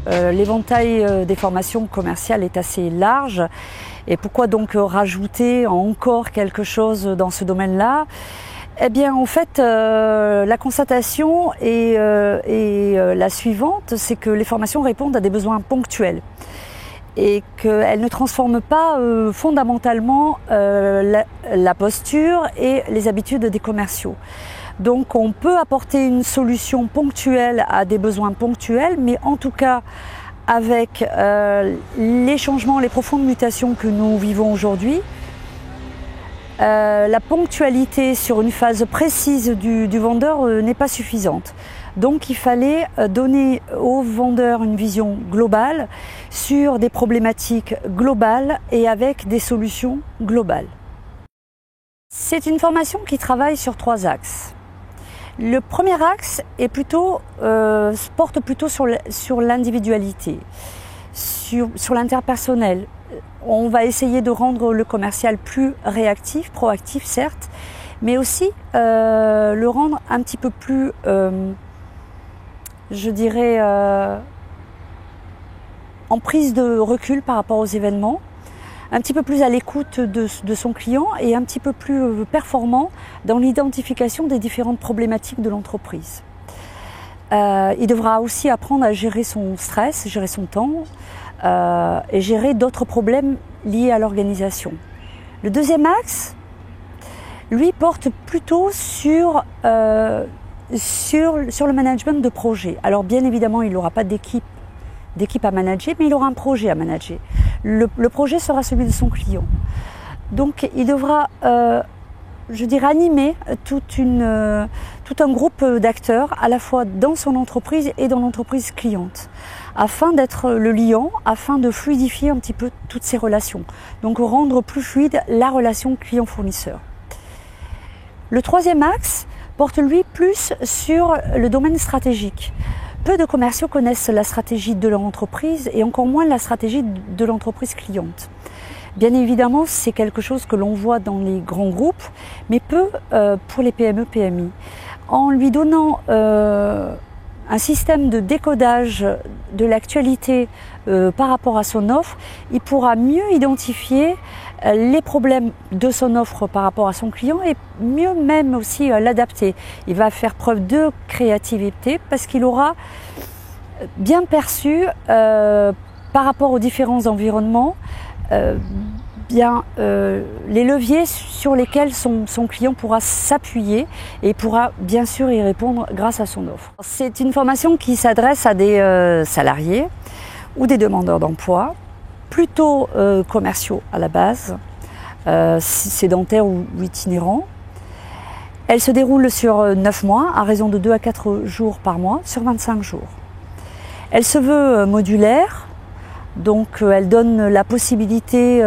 l'éventail des formations commerciales est assez large. Et pourquoi donc rajouter encore quelque chose dans ce domaine-là? Eh bien, en fait, la constatation est la suivante, c'est que les formations répondent à des besoins ponctuels et qu'elles ne transforment pas fondamentalement la posture et les habitudes des commerciaux. Donc on peut apporter une solution ponctuelle à des besoins ponctuels, mais en tout cas avec les changements, les profondes mutations que nous vivons aujourd'hui, la ponctualité sur une phase précise du vendeur n'est pas suffisante. Donc il fallait donner aux vendeurs une vision globale sur des problématiques globales et avec des solutions globales. C'est une formation qui travaille sur 3 axes. Le premier axe est porte plutôt sur l'individualité, sur l'interpersonnel. On va essayer de rendre le commercial plus réactif, proactif certes, mais aussi le rendre un petit peu plus, je dirais, en prise de recul par rapport aux événements, un petit peu plus à l'écoute de son client et un petit peu plus performant dans l'identification des différentes problématiques de l'entreprise. Il devra aussi apprendre à gérer son stress, gérer son temps et gérer d'autres problèmes liés à l'organisation. Le deuxième axe, lui, porte plutôt sur le management de projet. Alors bien évidemment, il n'aura pas d'équipe à manager, mais il aura un projet à manager. Le projet sera celui de son client. Donc il devra, je dirais, animer tout un groupe d'acteurs, à la fois dans son entreprise et dans l'entreprise cliente, afin d'être le liant, afin de fluidifier un petit peu toutes ces relations. Donc rendre plus fluide la relation client-fournisseur. Le troisième axe porte lui plus sur le domaine stratégique. Peu de commerciaux connaissent la stratégie de leur entreprise et encore moins la stratégie de l'entreprise cliente. Bien évidemment, c'est quelque chose que l'on voit dans les grands groupes, mais peu pour les PME-PMI. En lui donnant un système de décodage de l'actualité par rapport à son offre, il pourra mieux identifier les problèmes de son offre par rapport à son client et mieux même aussi l'adapter. Il va faire preuve de créativité parce qu'il aura bien perçu par rapport aux différents environnements les leviers sur lesquels son client pourra s'appuyer et pourra bien sûr y répondre grâce à son offre. C'est une formation qui s'adresse à des salariés ou des demandeurs d'emploi, plutôt commerciaux à la base, sédentaires ou itinérants. Elle se déroule sur 9 mois, à raison de 2 à 4 jours par mois, sur 25 jours. Elle se veut modulaire, donc elle donne la possibilité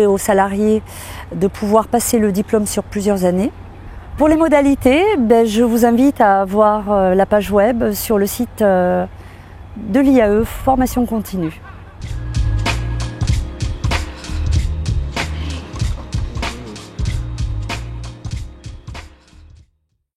aux salariés de pouvoir passer le diplôme sur plusieurs années. Pour les modalités, je vous invite à voir la page web sur le site de l'IAE Formation Continue.